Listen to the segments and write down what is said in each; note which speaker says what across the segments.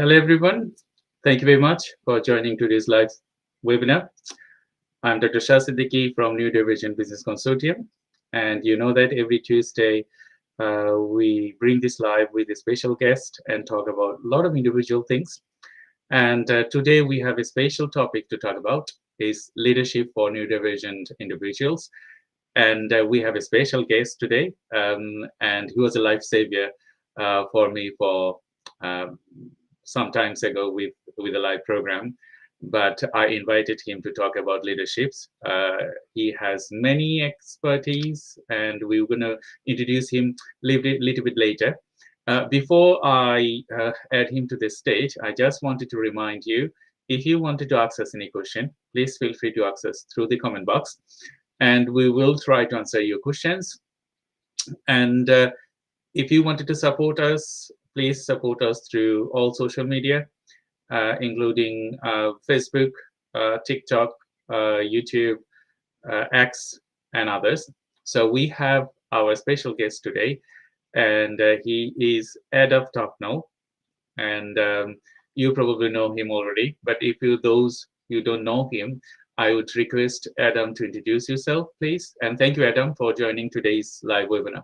Speaker 1: Hello, everyone. Thank you very much for joining today's live webinar. I'm Dr. Shah Siddiqui from Neurodivergent Business Consortium. And you know that every Tuesday, we bring this live with a special guest and talk about a lot of individual things. And today we have a special topic to talk about is leadership for neurodivergent individuals. And we have a special guest today, and he was a life savior for me for um, some times ago with a live program. But I invited him to talk about leaderships. He has many expertise, and we're going to introduce him a little bit later. Before I add him to the stage, I just wanted to remind you, if you wanted to ask us any question, please feel free to ask us through the comment box, and we will try to answer your questions. And if you wanted to support us, please support us through all social media, including Facebook, TikTok, YouTube, X, and others. So we have our special guest today, and he is Adam Topno, and you probably know him already. But if those you don't know him, I would request Adam to introduce yourself, please. And thank you, Adam, for joining today's live webinar.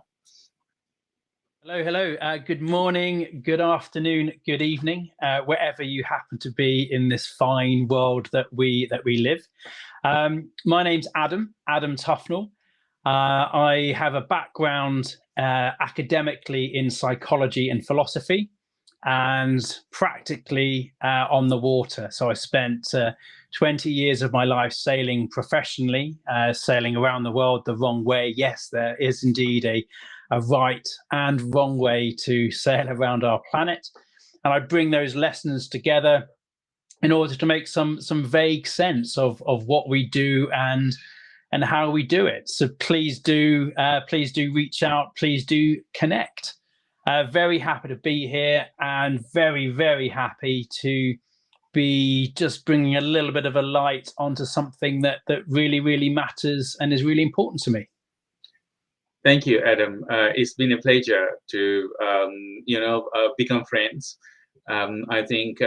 Speaker 2: Hello. Good morning, good afternoon, good evening, wherever you happen to be in this fine world that we live. My name's Adam Tufnell. I have a background academically in psychology and philosophy, and practically on the water. So I spent 20 years of my life sailing professionally, sailing around the world the wrong way. Yes, there is indeed a right and wrong way to sail around our planet, and I bring those lessons together in order to make some vague sense of what we do and how we do it. So please do reach out, please do connect. Very happy to be here, and very happy to be just bringing a little bit of a light onto something that really matters and is really important to me.
Speaker 1: Thank you, Adam. It's been a pleasure to, become friends. I think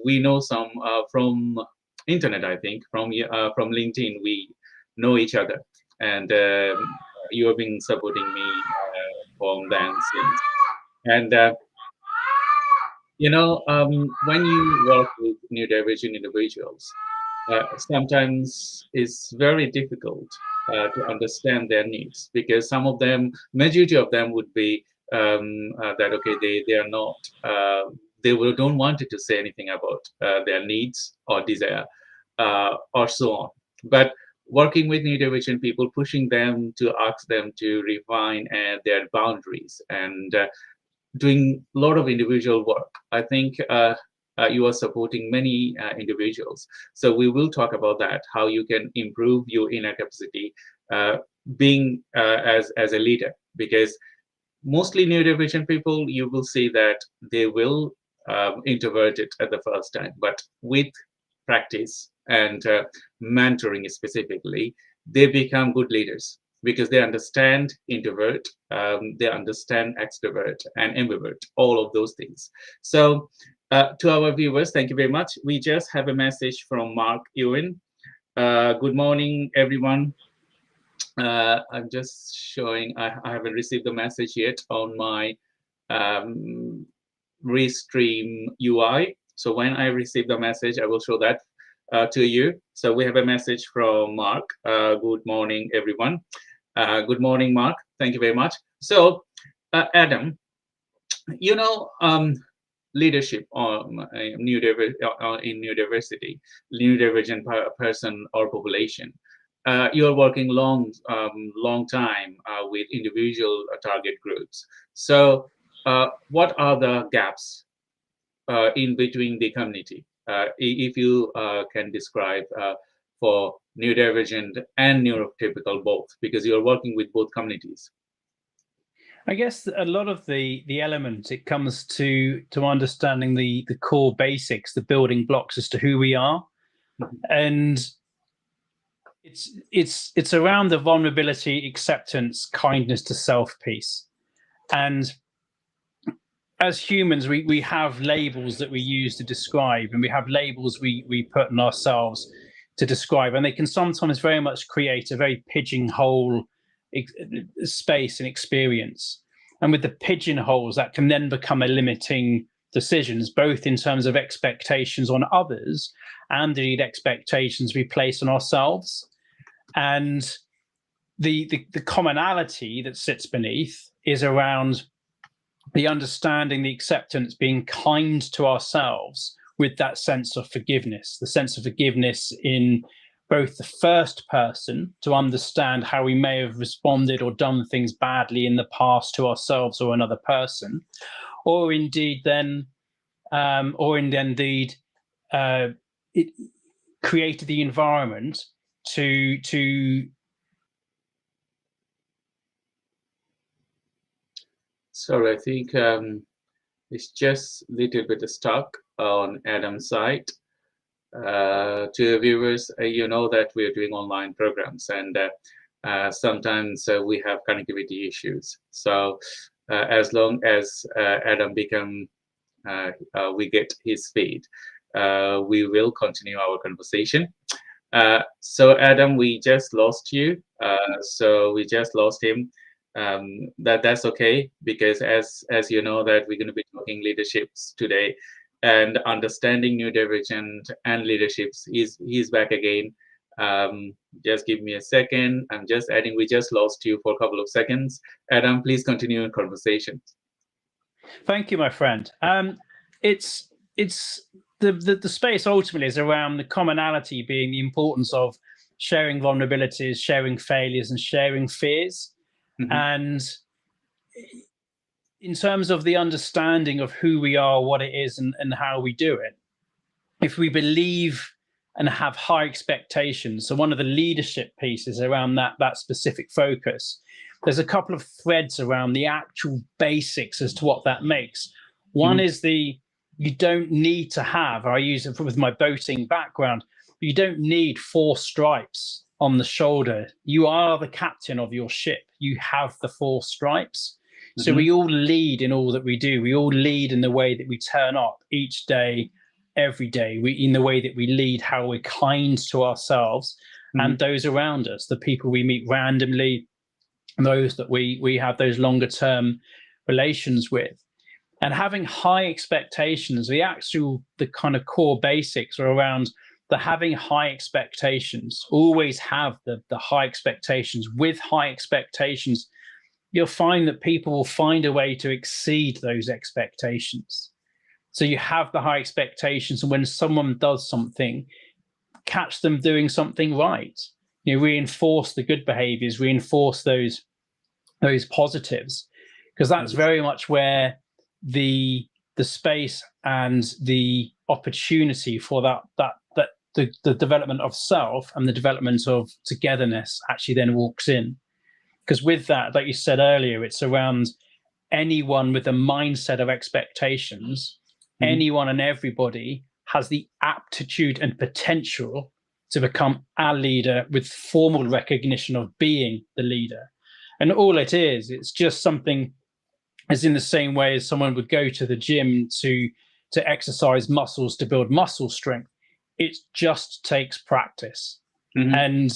Speaker 1: we know some from internet. I think from LinkedIn, we know each other, and you have been supporting me from then since. And when you work with neurodivergent individuals, sometimes it's very difficult to understand their needs, because some of them, majority of them would be that okay, they are not, don't want to say anything about their needs or desire or so on. But working with neurodivergent people, pushing them to ask them to refine their boundaries and doing a lot of individual work. I think you are supporting many individuals. So we will talk about that, how you can improve your inner capacity being as a leader, because mostly neurodivergent people, you will see that they will introvert it at the first time, but with practice and mentoring specifically, they become good leaders, because they understand introvert, they understand extrovert and ambivert, all of those things. So to our viewers, thank you very much. We just have a message from Mark Ewan. Good morning, everyone. I'm just showing, I haven't received the message yet on my Restream UI. So when I receive the message, I will show that to you. So we have a message from Mark. Good morning, everyone. Good morning, Mark. Thank you very much. So, Adam, leadership in neurodiversity, neurodivergent person or population. You are working long time with individual target groups. So, what are the gaps in between the community? If you can describe for neurodivergent and neurotypical both, because you're working with both communities.
Speaker 2: I guess a lot of the elements, it comes to understanding the core basics, the building blocks as to who we are. And it's around the vulnerability, acceptance, kindness to self piece. And as humans, we have labels that we use to describe, and we have labels we put on ourselves to describe, and they can sometimes very much create a very pigeonhole space and experience. And with the pigeonholes, that can then become a limiting decisions, both in terms of expectations on others and indeed expectations we place on ourselves. And the commonality that sits beneath is around the understanding, the acceptance, being kind to ourselves with that sense of forgiveness, the sense of forgiveness in both the first person to understand how we may have responded or done things badly in the past to ourselves or another person, or indeed then, it created the environment to.
Speaker 1: Sorry, I think it's just a little bit stuck on Adam's side. To viewers, you know that we're doing online programs, and sometimes we have connectivity issues. So as long as Adam we get his feed, we will continue our conversation. So Adam, we just lost you. So we just lost him. That's okay, because as you know that we're going to be talking leaderships today, and understanding neurodivergent and leaderships. He's back again. Just give me a second. I'm just adding. We just lost you for a couple of seconds. Adam, please continue your conversation.
Speaker 2: Thank you, my friend. It's the space ultimately is around the commonality being the importance of sharing vulnerabilities, sharing failures, and sharing fears. Mm-hmm. And in terms of the understanding of who we are, what it is, and how we do it, if we believe and have high expectations, so one of the leadership pieces around that specific focus, there's a couple of threads around the actual basics as to what that makes. One is you don't need to have, I use it with my boating background, you don't need 4 stripes on the shoulder. You are the captain of your ship. You have the 4 stripes. So we all lead in all that we do. We all lead in the way that we turn up each day, every day. In the way that we lead, how we're kind to ourselves and those around us, the people we meet randomly, those that we have those longer term relations with. And having high expectations, the kind of core basics are around the having high expectations. Always have the high expectations. With high expectations, you'll find that people will find a way to exceed those expectations. So you have the high expectations, and when someone does something, catch them doing something right. Reinforce the good behaviors, reinforce those positives, because that's very much where the space and the opportunity for the development of self and the development of togetherness actually then walks in. Because with that, like you said earlier, it's around anyone with a mindset of expectations, anyone and everybody has the aptitude and potential to become a leader with formal recognition of being the leader. And all it is, it's just something as in the same way as someone would go to the gym to exercise muscles, to build muscle strength. It just takes practice. And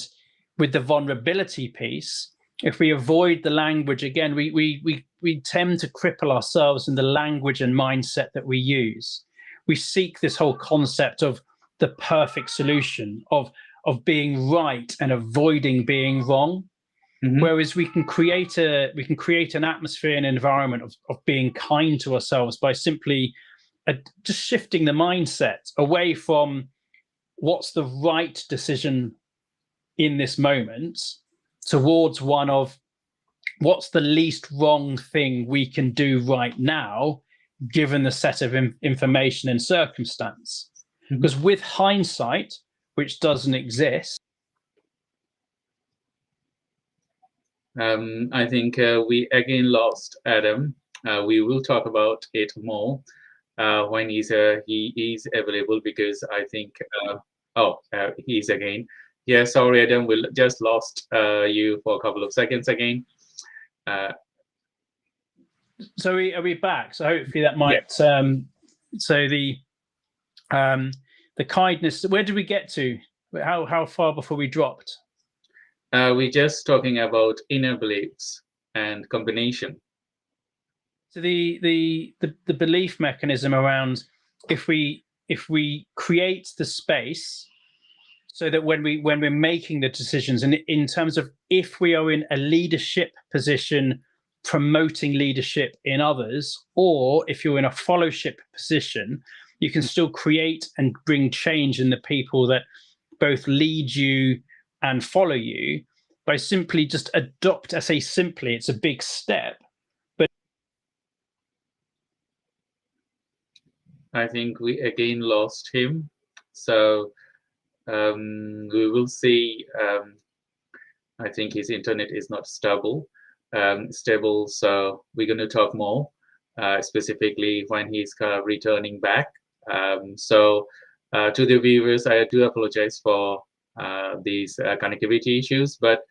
Speaker 2: with the vulnerability piece, if we avoid the language, again, we tend to cripple ourselves in the language and mindset that we use. We seek this whole concept of the perfect solution, of being right and avoiding being wrong. Whereas we can create an atmosphere and environment of being kind to ourselves by simply just shifting the mindset away from what's the right decision in this moment towards one of what's the least wrong thing we can do right now, given the set of information and circumstance. Because with hindsight, which doesn't exist,
Speaker 1: I think we again lost Adam. We will talk about it more when he is available, because I think he's again. Yeah, sorry, Adam, we just lost you for a couple of seconds again.
Speaker 2: So are we back? So hopefully that might. So the kindness. Where did we get to? How far before we dropped?
Speaker 1: We're just talking about inner beliefs and combination.
Speaker 2: So the belief mechanism around if we create the space so that when we're making the decisions, and in terms of if we are in a leadership position promoting leadership in others, or if you're in a followship position, you can still create and bring change in the people that both lead you and follow you by simply just adopt. I say simply, it's a big step.
Speaker 1: I think we again lost him. So we will see. I think his internet is not stable. So we're going to talk more specifically when he's returning back. So to the viewers, I do apologize for these connectivity issues, but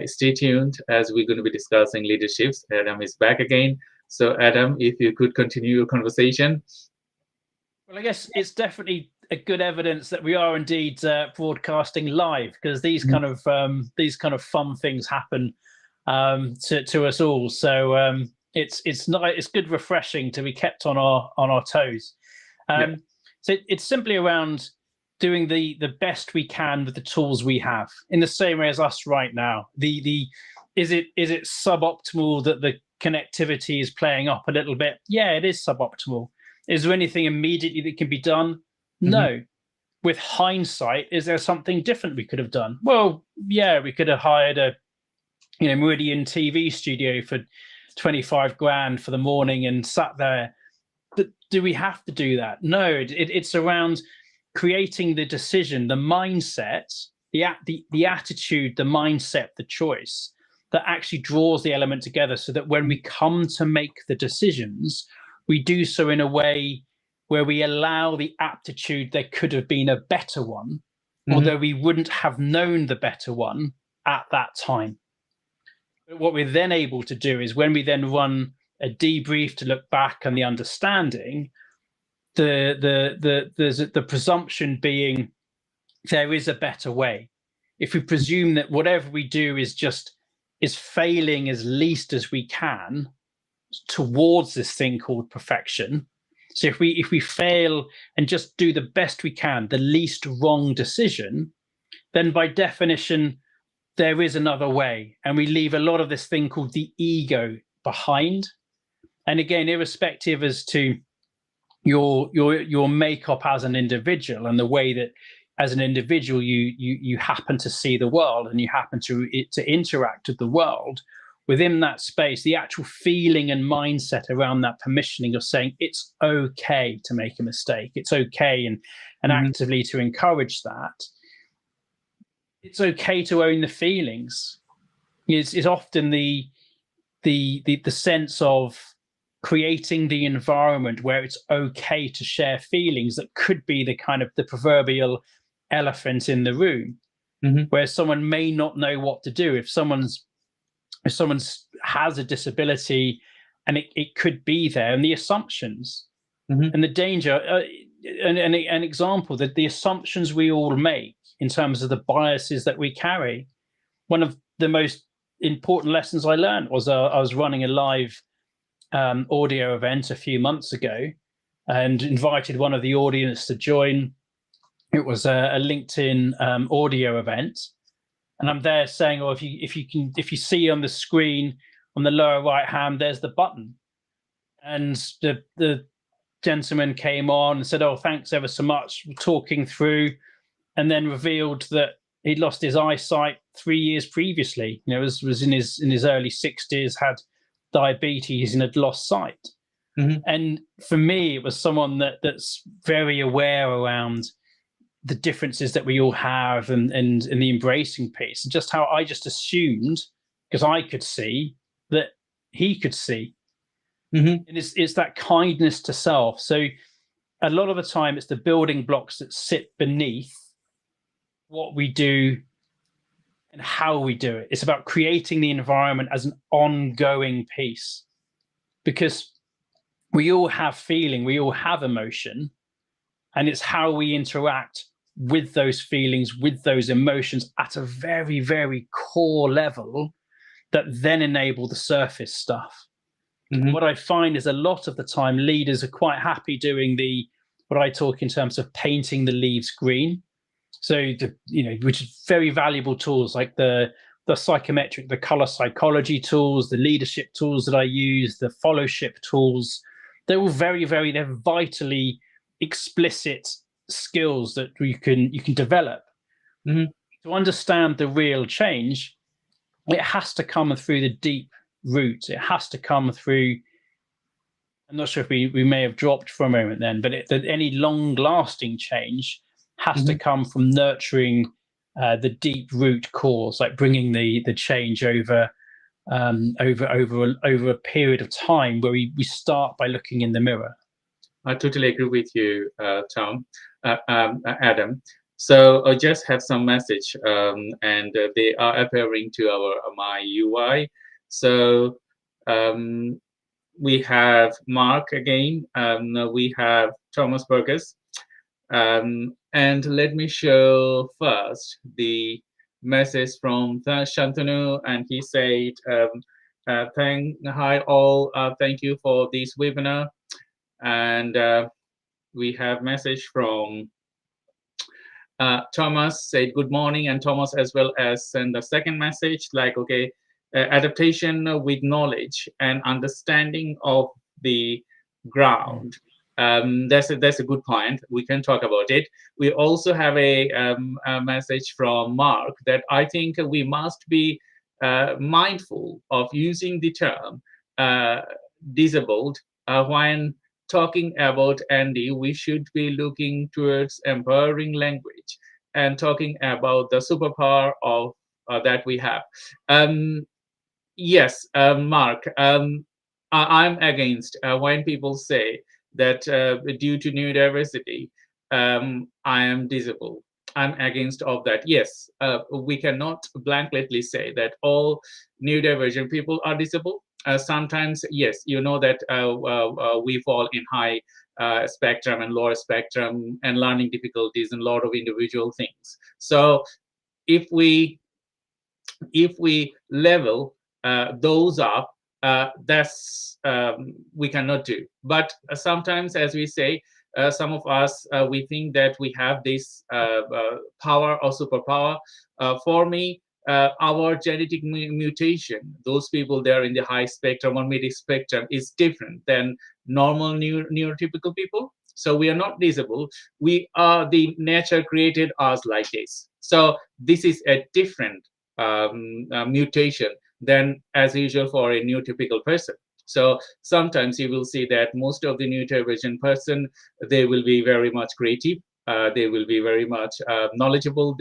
Speaker 1: stay tuned as we're going to be discussing leaderships. Adam is back again. So Adam, if you could continue your conversation.
Speaker 2: Well, I guess it's definitely a good evidence that we are indeed broadcasting live, because these kind of fun things happen to us all. So it's good, refreshing to be kept on our toes. So it's simply around doing the best we can with the tools we have, in the same way as us right now. Is it suboptimal that the connectivity is playing up a little bit? Yeah, it is suboptimal. Is there anything immediately that can be done? No. With hindsight, is there something different we could have done? Well, yeah, we could have hired a Meridian TV studio for 25 grand for the morning and sat there. But do we have to do that? No, it's around creating the decision, the mindset, the attitude, the mindset, the choice that actually draws the element together, so that when we come to make the decisions, we do so in a way where we allow the aptitude there could have been a better one, although we wouldn't have known the better one at that time. But what we're then able to do is, when we then run a debrief to look back on the understanding, the presumption being there is a better way. If we presume that whatever we do is failing as least as we can towards this thing called perfection. So if we fail and just do the best we can, the least wrong decision, then by definition, there is another way. And we leave a lot of this thing called the ego behind. And again, irrespective as to your makeup as an individual and the way that as an individual you happen to see the world and you happen to interact with the world, within that space, the actual feeling and mindset around that permissioning of saying it's okay to make a mistake, it's okay, and actively to encourage that. It's okay to own the feelings. It's often the sense of creating the environment where it's okay to share feelings that could be the kind of the proverbial elephant in the room, where someone may not know what to do. If someone has a disability, and it could be there, and the assumptions and the danger, an example that the assumptions we all make in terms of the biases that we carry. One of the most important lessons I learned was I was running a live audio event a few months ago and invited one of the audience to join. It was a LinkedIn audio event. And I'm there saying, oh, if you see on the screen on the lower right hand, there's the button. And the gentleman came on and said, oh, thanks ever so much. We're talking through, and then revealed that he'd lost his eyesight 3 years previously. Was in his early 60s, had diabetes, and had lost sight. And for me, it was someone that's very aware around the differences that we all have and the embracing piece, and just how I just assumed, because I could see, that he could see. And it's that kindness to self. So a lot of the time it's the building blocks that sit beneath what we do and how we do it. It's about creating the environment as an ongoing piece. because we all have feeling, we all have emotion, and it's how we interact with those feelings, with those emotions at a very, very core level that then enable the surface stuff.
Speaker 1: Mm-hmm.
Speaker 2: What I find is a lot of the time leaders are quite happy doing what I talk in terms of painting the leaves green. So which is very valuable tools like the psychometric, the color psychology tools, the leadership tools that I use, the fellowship tools. They're all they're vitally explicit skills that you can develop.
Speaker 1: Mm-hmm.
Speaker 2: To understand the real change, it has to come through the deep roots. It has to come through. I'm not sure if we may have dropped for a moment then, but any long-lasting change has to come from nurturing the deep root cause, like bringing the change over a period of time where we start by looking in the mirror.
Speaker 1: I totally agree with you, Adam. So I just have some message, and they are appearing to my UI. So we have Mark again. We have Thomas Burgess. And let me show first the message from Shantanu, and he said, hi all, thank you for this webinar. And we have message from Thomas, said good morning, and Thomas as well as send the second message like, okay, adaptation with knowledge and understanding of the ground. That's a good point. We can talk about it. We also have a message from Mark that I think we must be mindful of using the term disabled when talking about Andy. We should be looking towards empowering language and talking about the superpower of that we have. Yes, Mark, I'm against when people say that due to neurodiversity, I am disabled. I'm against of that. Yes, we cannot blanketly say that all neurodivergent people are disabled. Sometimes, yes, you know that we fall in high spectrum and lower spectrum and learning difficulties and a lot of individual things. So if we level those up, that's we cannot do. But sometimes, as we say, some of us we think that we have this power or superpower. For me, our genetic mutation, those people there in the high spectrum or mid spectrum, is different than normal neurotypical people. So we are not disabled. We are, the nature created us like this. So this is a different mutation than as usual for a neurotypical person. So sometimes you will see that most of the neurodivergent person, they will be very much creative. They will be very much knowledgeable.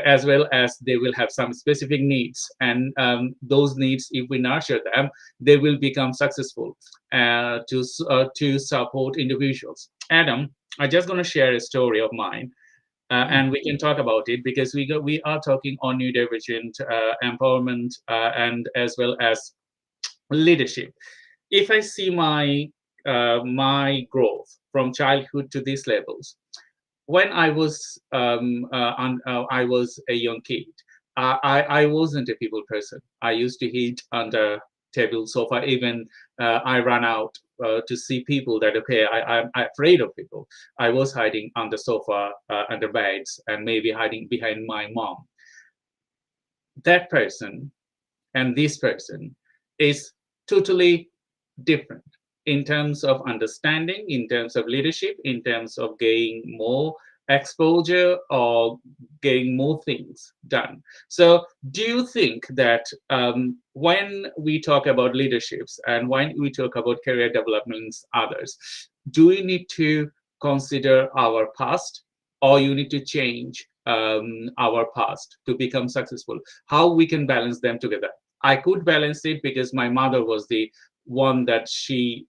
Speaker 1: As well as they will have some specific needs, and those needs, if we nurture them, they will become successful to support individuals. Adam, I'm just going to share a story of mine. And we can talk about it because we are talking on neurodivergent empowerment and as well as leadership. If I see my growth from childhood to these levels, when I was I was a young kid, I wasn't a people person. I used to hide under table, sofa. Even I ran out to see people that, okay, I'm afraid of people. I was hiding on the sofa, under beds, and maybe hiding behind my mom. That person and this person is totally different in terms of understanding, in terms of leadership, in terms of getting more exposure or getting more things done. So do you think that when we talk about leaderships and when we talk about career developments, others, do we need to consider our past, or you need to change our past to become successful? How we can balance them together? I could balance it because my mother was the one that she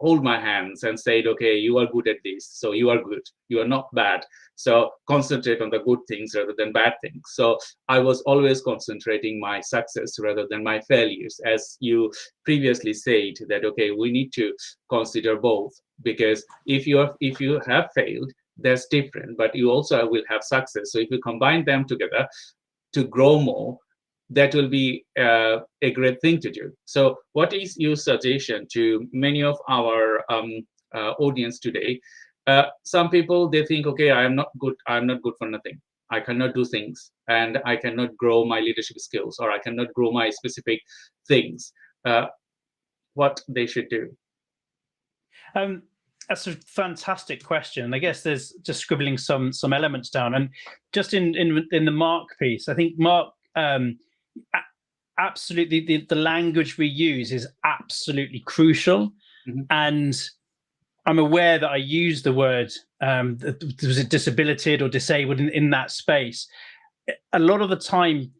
Speaker 1: hold my hands and said, okay, you are good at this, so you are good, you are not bad, so concentrate on the good things rather than bad things. So I was always concentrating my success rather than my failures, as you previously said that, okay, we need to consider both, because if you have failed, that's different, but you also will have success. So if you combine them together to grow more, that will be a great thing to do. So what is your suggestion to many of our audience today? Some people, they think, okay, I'm not good for nothing, I cannot do things, and I cannot grow my leadership skills, or I cannot grow my specific things. What they should do?
Speaker 2: That's a fantastic question. I guess there's just scribbling some elements down, and just in the Mark piece, I think Mark, absolutely, the language we use is absolutely crucial. And I'm aware that I used the word, was it disabilitated or disabled in that space. A lot of the time,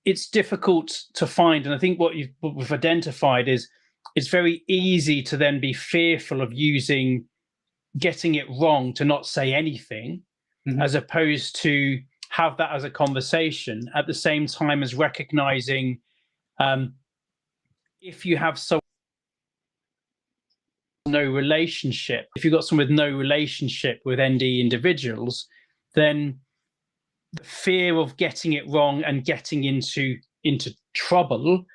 Speaker 2: it's difficult to find, and I think what we've identified is it's very easy to then be fearful of getting it wrong, to not say anything, as opposed to have that as a conversation, at the same time as recognizing if you have no relationship, if you've got someone with no relationship with ND individuals, then the fear of getting it wrong and getting into trouble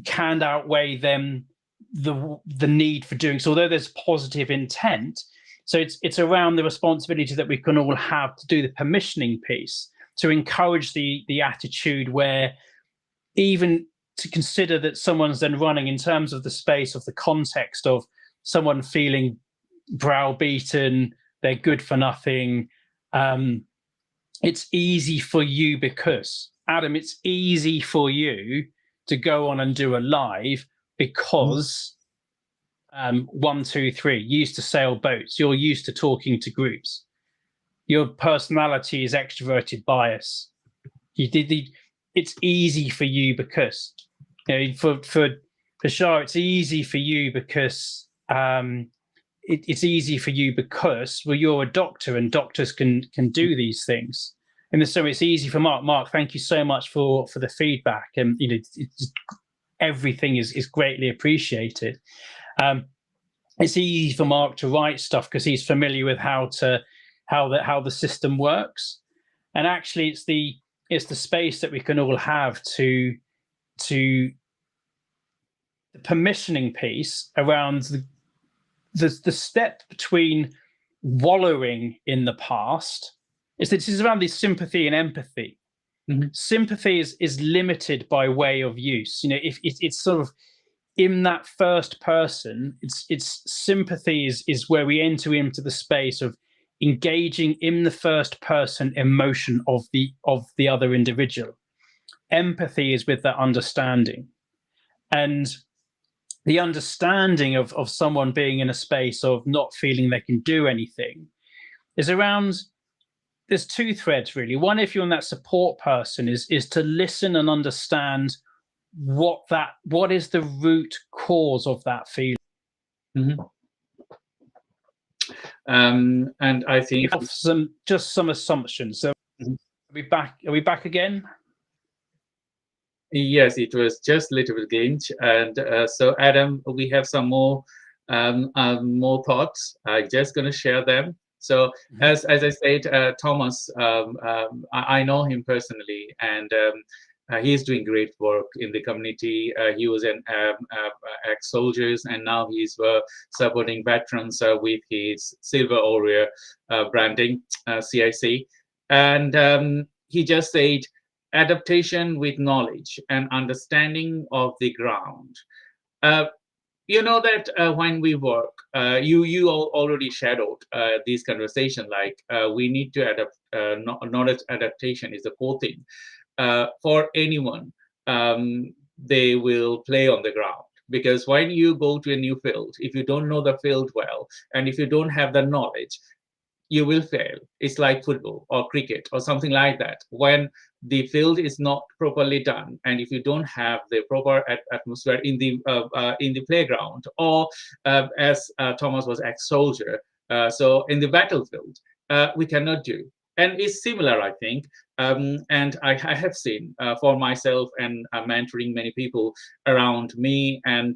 Speaker 2: can outweigh the need for doing so, although there's positive intent. So it's around the responsibility that we can all have to do the permissioning piece, to encourage the attitude where, even to consider that someone's then running in terms of the space of the context of someone feeling browbeaten, they're good for nothing. It's easy for you because, Adam, it's easy for you to go on and do a live because 1, 2, 3, you used to sail boats, you're used to talking to groups, your personality is extroverted bias. It's easy for you because, for Shah, it's easy for you because it's easy for you because, well, you're a doctor and doctors can do these things. And so it's easy for Mark. Mark, thank you so much for the feedback, and everything is greatly appreciated. It's easy for Mark to write stuff because he's familiar with how the system works, and actually it's the space that we can all have to the permissioning piece around the step between wallowing in the past. This is around this sympathy and empathy. Sympathy is limited by way of use. If it's sort of in that first person, it's sympathy is where we enter into the space of engaging in the first person emotion of the other individual. Empathy is with that understanding, and the understanding of someone being in a space of not feeling they can do anything is around. There's two threads really. One, if you're in that support person, is to listen and understand what is the root cause of that feeling.
Speaker 1: And I think
Speaker 2: some assumptions. So are we back again?
Speaker 1: Yes, it was just a little bit glitch. And so Adam, we have some more thoughts. I'm just going to share them. So as I said, Thomas, I know him personally, and he's doing great work in the community. He was an ex-soldiers, and now he's supporting veterans with his Silver Warrior branding, CIC. And he just said, adaptation with knowledge and understanding of the ground. You know that when we work, you already shadowed this conversation, like we need to adapt. Knowledge adaptation is the core thing for anyone. They will play on the ground, because when you go to a new field, if you don't know the field well, and if you don't have the knowledge, you will fail. It's like football or cricket or something like that. When the field is not properly done, and if you don't have the proper atmosphere in the playground, or as Thomas was ex-soldier, so in the battlefield, we cannot do. And it's similar, I think. And I have seen for myself and mentoring many people around me, and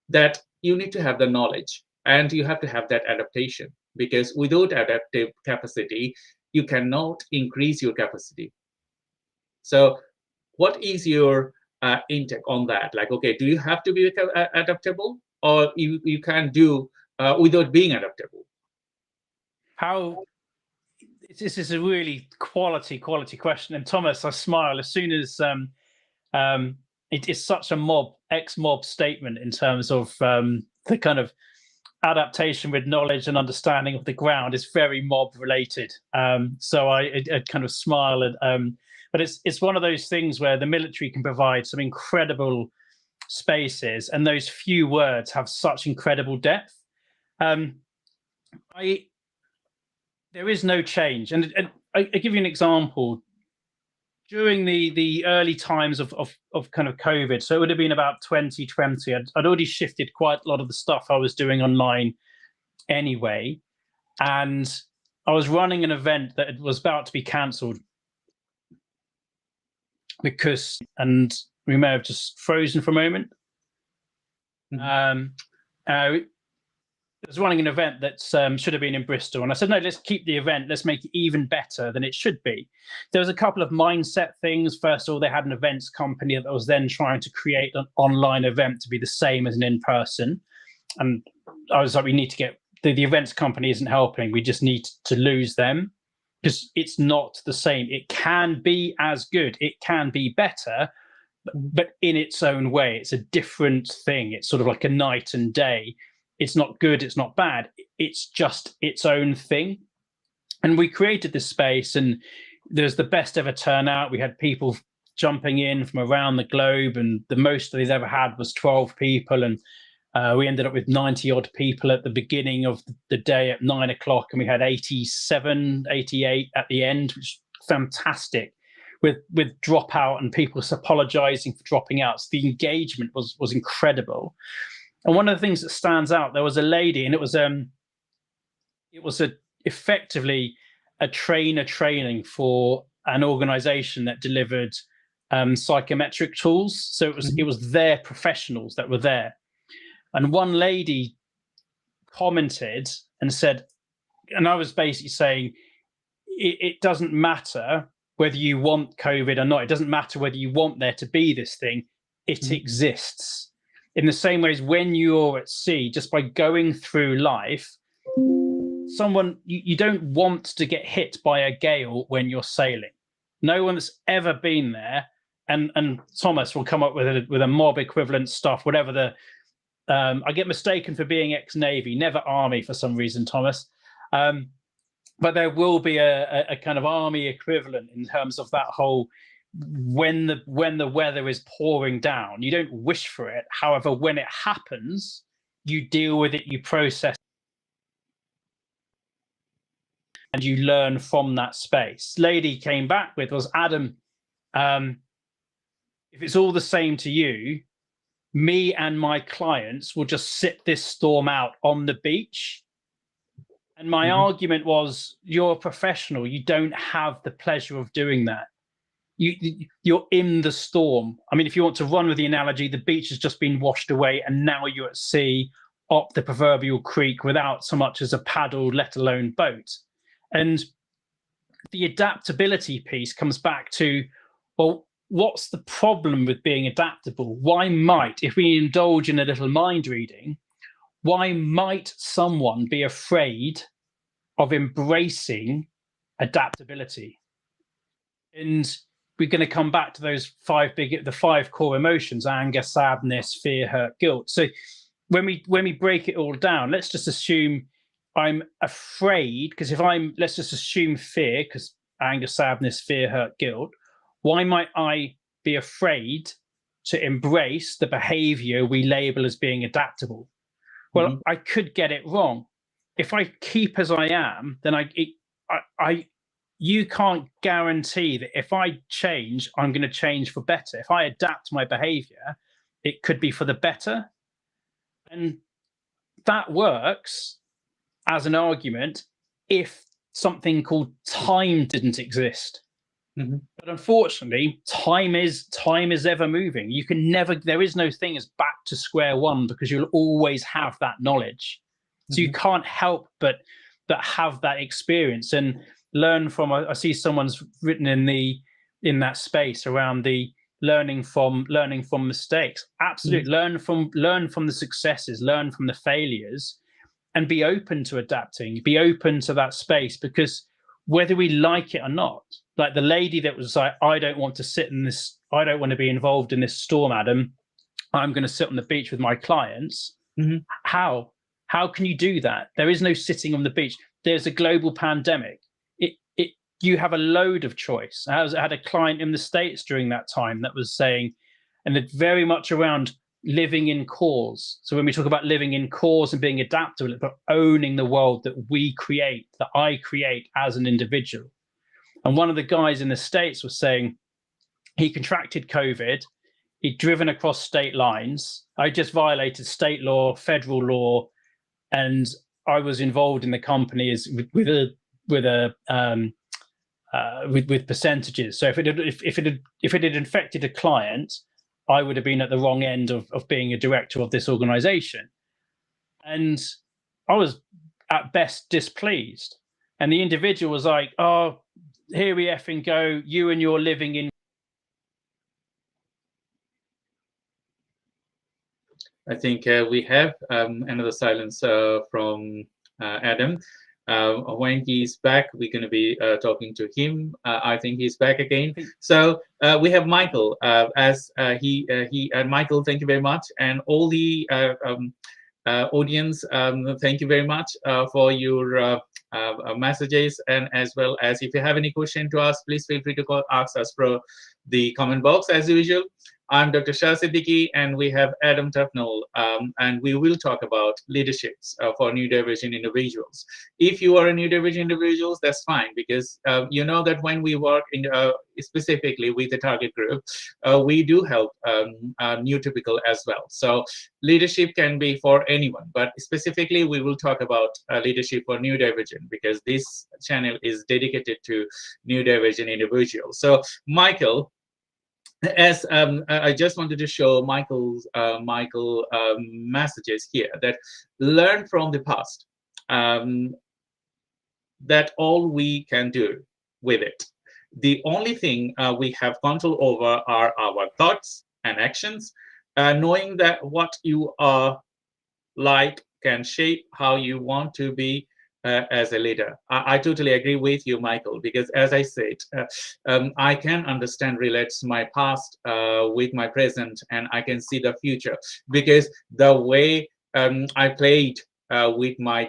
Speaker 1: that you need to have the knowledge and you have to have that adaptation, because without adaptive capacity, you cannot increase your capacity. So what is your intake on that? Like, okay, do you have to be adaptable, or you can do without being adaptable?
Speaker 2: How this is a really quality question. And Thomas, I smile as soon as it is such a ex-mob statement in terms of the kind of adaptation with knowledge and understanding of the ground is very mob related. So I kind of smile at, but it's one of those things where the military can provide some incredible spaces, and those few words have such incredible depth. There is no change, and I give you an example. During the early times of kind of COVID, so it would have been about 2020, I'd already shifted quite a lot of the stuff I was doing online anyway, and I was running an event that was about to be cancelled because, and we may have just frozen for a moment. I was running an event that should have been in Bristol, and I said, no, let's keep the event. Let's make it even better than it should be. There was a couple of mindset things. First of all, they had an events company that was then trying to create an online event to be the same as an in-person. And I was like, we need to get, the events company isn't helping. We just need to lose them, because it's not the same. It can be as good. It can be better, but in its own way. It's a different thing. It's sort of like a night and day. It's not good, it's not bad, it's just its own thing. And we created this space, and there's the best ever turnout. We had people jumping in from around the globe, and the most they've ever had was 12 people. And we ended up with 90 odd people at the beginning of the day at 9 o'clock, and we had 87, 88 at the end, which is fantastic, with dropout and people apologizing for dropping out. So the engagement was incredible. And one of the things that stands out, there was a lady, and it was effectively a training for an organization that delivered psychometric tools. So it was their professionals that were there. And one lady commented and said, and I was basically saying, it doesn't matter whether you want COVID or not. It doesn't matter whether you want there to be this thing. It exists. In the same way as when you're at sea, just by going through life, you don't want to get hit by a gale when you're sailing. No one's ever been there, and Thomas will come up with a mob equivalent stuff, whatever the. I get mistaken for being ex-Navy, never Army for some reason, Thomas. But there will be a kind of Army equivalent in terms of that whole. When the weather is pouring down, you don't wish for it. However, when it happens, you deal with it, you process, and you learn from that space. Lady came back with was, Adam, if it's all the same to you, me and my clients will just sit this storm out on the beach. And my argument was, you're a professional. You don't have the pleasure of doing that. You're in the storm. I mean, if you want to run with the analogy, the beach has just been washed away, and now you're at sea up the proverbial creek without so much as a paddle, let alone boat. And the adaptability piece comes back to, well, what's the problem with being adaptable? Why might, if we indulge in a little mind reading, why might someone be afraid of embracing adaptability? And we're going to come back to those the five core emotions: anger, sadness, fear, hurt, guilt. So when we break it all down, let's just assume I'm afraid, because let's just assume fear, because anger, sadness, fear, hurt, guilt. Why might I be afraid to embrace the behavior we label as being adaptable? Well, I could get it wrong. If I keep as I am, then you can't guarantee that if I change, I'm going to change for better. If I adapt my behavior, it could be for the better. And that works as an argument if something called time didn't exist.
Speaker 1: Mhm.
Speaker 2: But unfortunately, time is ever moving. You can never, there is no thing as back to square one, because you'll always have that knowledge. So you can't help but have that experience and learn from. I see someone's written in that space around the learning from mistakes. Absolutely, learn from the successes, learn from the failures, and be open to adapting, be open to that space, because whether we like it or not, like the lady that was like, I don't want to sit in this, I don't want to be involved in this storm, Adam, I'm going to sit on the beach with my clients. How can you do that? There is no sitting on the beach. There's a global pandemic. You have a load of choice. I had a client in the States during that time that was saying, and it's very much around living in cause. So when we talk about living in cause and being adaptable, but owning the world that we create, that I create as an individual. And one of the guys in the States was saying he contracted COVID, he'd driven across state lines. I just violated state law, federal law, and I was involved in the company as with percentages. So if it had infected a client, I would have been at the wrong end of being a director of this organization. And I was at best displeased. And the individual was like, oh, here we effing go, you and your living in.
Speaker 1: I think we have another silence from Adam. When he's back, we're going to be talking to him. I think he's back again. So we have Michael. Michael, thank you very much, and all the audience. Thank you very much for your messages, and as well as if you have any question to ask, please feel free to ask us for the comment box as usual. I'm Dr. Shah Siddiqui, and we have Adam Tufnell, and we will talk about leaderships for neurodivergent individuals. If you are a neurodivergent individual, that's fine, because you know that when we work in specifically with the target group, we do help neurotypical as well. So leadership can be for anyone, but specifically we will talk about leadership for neurodivergent, because this channel is dedicated to neurodivergent individuals. So Michael, as I just wanted to show Michael's messages here, that learn from the past. That all we can do with it. The only thing we have control over are our thoughts and actions. Knowing that what you are like can shape how you want to be as a leader. I totally agree with you, Michael, because as I said, I can understand, relates my past with my present, and I can see the future, because the way I played with my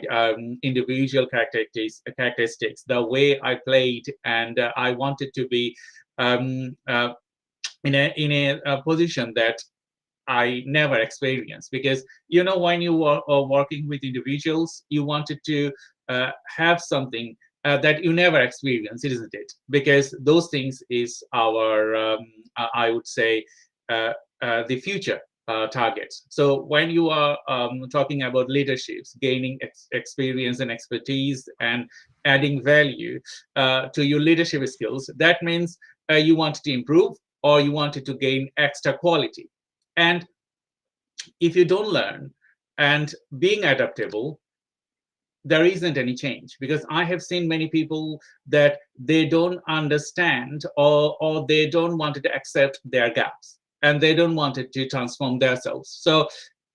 Speaker 1: individual characteristics, the way I played, and I wanted to be in a position that I never experienced, because you know, when you are working with individuals, you wanted to have something that you never experienced, isn't it? Because those things is our I would say the future targets. So when you are talking about leaderships, gaining experience and expertise and adding value to your leadership skills, that means you want to improve, or you wanted to gain extra quality. And if you don't learn and being adaptable, there isn't any change, because I have seen many people that they don't understand, or they don't want to accept their gaps, and they don't want it to transform themselves. So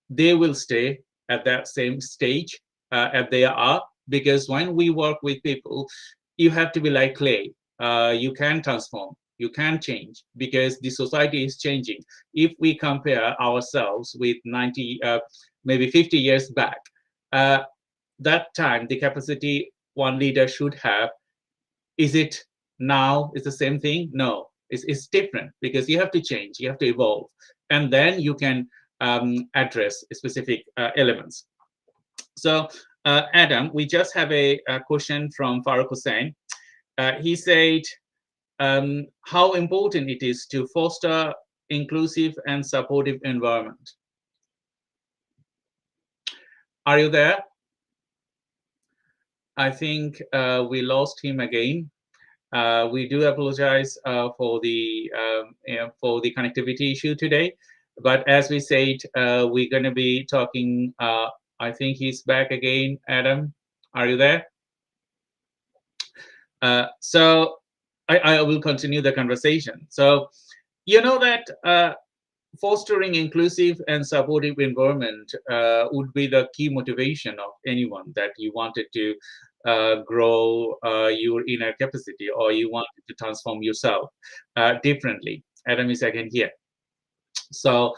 Speaker 1: they will stay at that same stage as they are, because when we work with people, you have to be like clay. You can transform, you can change, because the society is changing. If we compare ourselves with 90, maybe 50 years back, that time the capacity one leader should have, is it now is the same thing? No, it's different, because you have to change, you have to evolve, and then you can address specific elements. So Adam, we just have a question from Farooq Hussain. He said how important it is to foster inclusive and supportive environment. Are you there? I think we lost him again. We do apologize for the connectivity issue today, but as we said, we're going to be talking. I think he's back again. Adam, are you there? So I will continue the conversation. So you know that fostering inclusive and supportive environment would be the key motivation of anyone that you wanted to grow your inner capacity, or you wanted to transform yourself differently. Adam is again here. So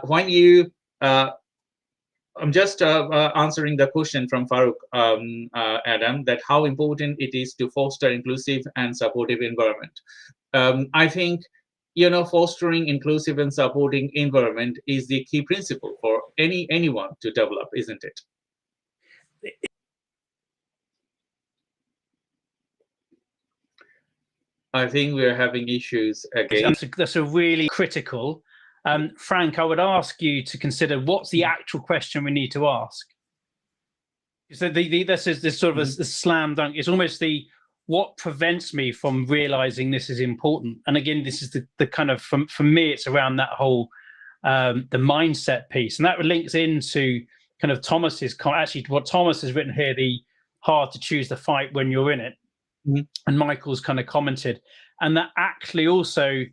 Speaker 1: when you I'm just answering the question from Farooq, Adam, that how important it is to foster inclusive and supportive environment. I think, you know, fostering inclusive and supporting environment is the key principle for anyone to develop, isn't it? I think we're having issues again.
Speaker 2: That's a really critical. Frank, I would ask you to consider what's the actual question we need to ask. So this is this sort of a slam dunk. It's almost the what prevents me from realizing this is important. And again, this is the kind of for me, it's around that whole the mindset piece, and that links into kind of Thomas's actually what Thomas has written here, the hard to choose the fight when you're in it, and Michael's kind of commented, and that actually also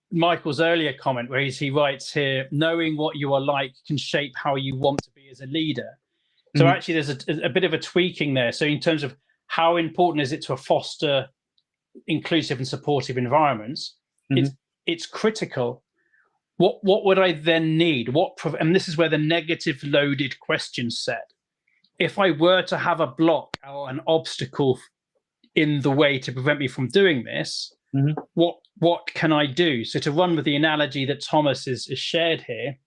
Speaker 2: Michael's earlier comment where he writes here, knowing what you are like can shape how you want to be as a leader. So actually there's a bit of a tweaking there. So in terms of how important is it to foster inclusive and supportive environments, it's critical. What would I then need? And this is where the negative loaded question set. If I were to have a block or an obstacle in the way to prevent me from doing this, what can I do? So to run with the analogy that Thomas is shared here,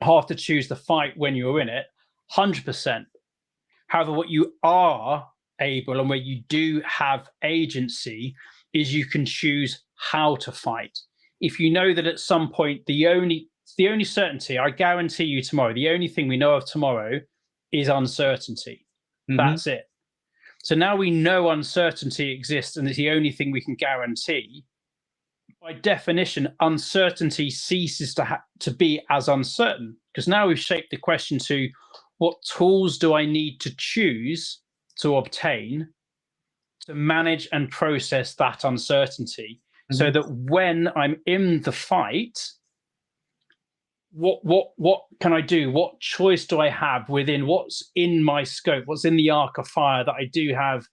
Speaker 2: have to choose the fight when you're in it, 100%. However, what you are able and where you do have agency is you can choose how to fight. If you know that at some point the only certainty, I guarantee you tomorrow, the only thing we know of tomorrow is uncertainty. That's it. So now we know uncertainty exists and it's the only thing we can guarantee. By definition, uncertainty ceases to be as uncertain, because now we've shaped the question to what tools do I need to choose to obtain to manage and process that uncertainty, so that when I'm in the fight, what can I do? What choice do I have within what's in my scope, what's in the arc of fire, that I do have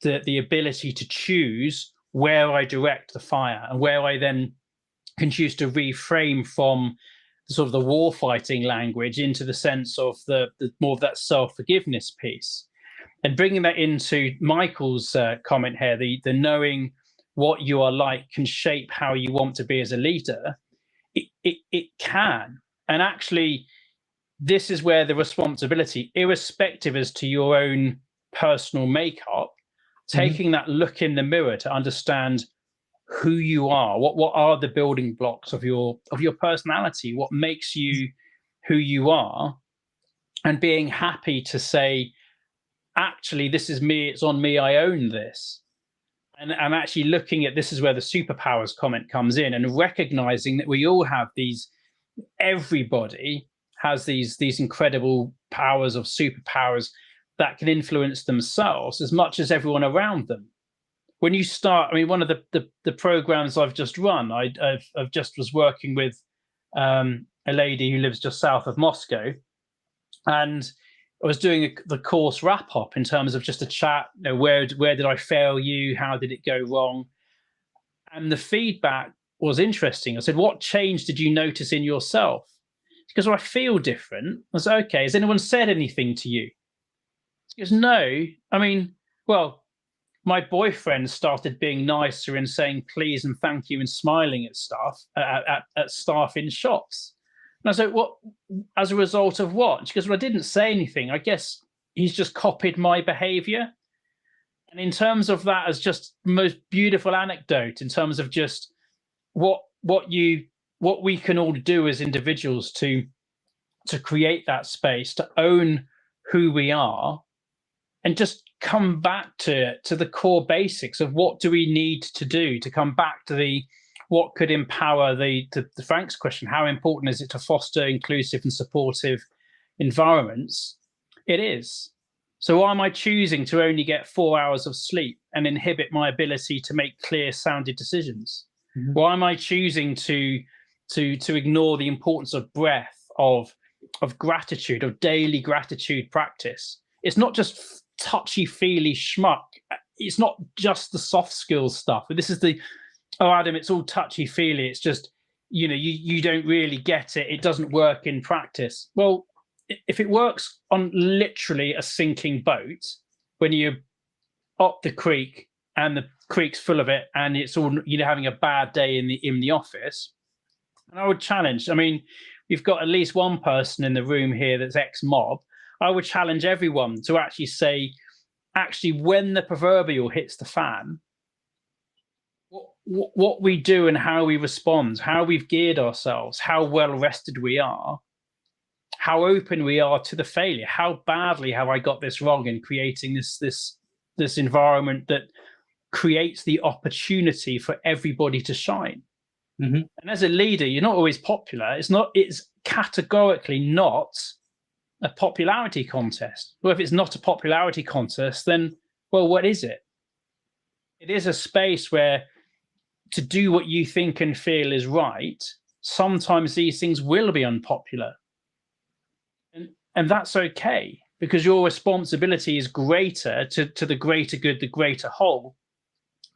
Speaker 2: the ability to choose where I direct the fire, and where I then can choose to reframe from sort of the war fighting language into the sense of the more of that self-forgiveness piece. And bringing that into Michael's comment here, the knowing what you are like can shape how you want to be as a leader. It can. And actually, this is where the responsibility, irrespective as to your own personal makeup, taking that look in the mirror to understand who you are, what are the building blocks of your personality, what makes you who you are, and being happy to say, actually, this is me, it's on me, I own this. And actually looking at, this is where the superpowers comment comes in, and recognizing that we all have these, everybody has these incredible powers of superpowers that can influence themselves as much as everyone around them. When you start, I mean, one of the programs I've just run, I've just was working with a lady who lives just south of Moscow, and I was doing the course wrap up in terms of just a chat. You know, where did I fail you? How did it go wrong? And the feedback was interesting. I said, "What change did you notice in yourself?" Because I feel different. I said, "Okay, has anyone said anything to you?" She goes, "No. I mean, well, my boyfriend started being nicer and saying please and thank you and smiling at staff at staff in shops." And I said, "What? As a result of what?" She goes, "Well, I didn't say anything. I guess he's just copied my behaviour." And in terms of that, as just the most beautiful anecdote, in terms of just what we can all do as individuals to create that space, to own who we are, and just come back to the core basics of what do we need to do to come back to the what could empower the Frank's question, how important is it to foster inclusive and supportive environments? It is. So why am I choosing to only get 4 hours of sleep and inhibit my ability to make clear sounded decisions? Mm-hmm. Why am I choosing to ignore the importance of breath, of gratitude, of daily gratitude practice? It's not just touchy-feely schmuck. It's not just the soft skills stuff. But this is the, oh, Adam, it's all touchy-feely. It's just, you don't really get it. It doesn't work in practice. Well, if it works on literally a sinking boat, when you're up the creek and the creek's full of it, and it's all having a bad day in the office, and I would challenge. I mean, we've got at least one person in the room here that's ex-mob. I would challenge everyone to actually say, when the proverbial hits the fan, what we do and how we respond, how we've geared ourselves, how well rested we are, how open we are to the failure, how badly have I got this wrong in creating this environment that creates the opportunity for everybody to shine. Mm-hmm. And as a leader, you're not always popular. It's categorically not a popularity contest. Well, if it's not a popularity contest, then, well, what is it? It is a space where to do what you think and feel is right, sometimes these things will be unpopular. And that's okay, because your responsibility is greater to the greater good, the greater whole,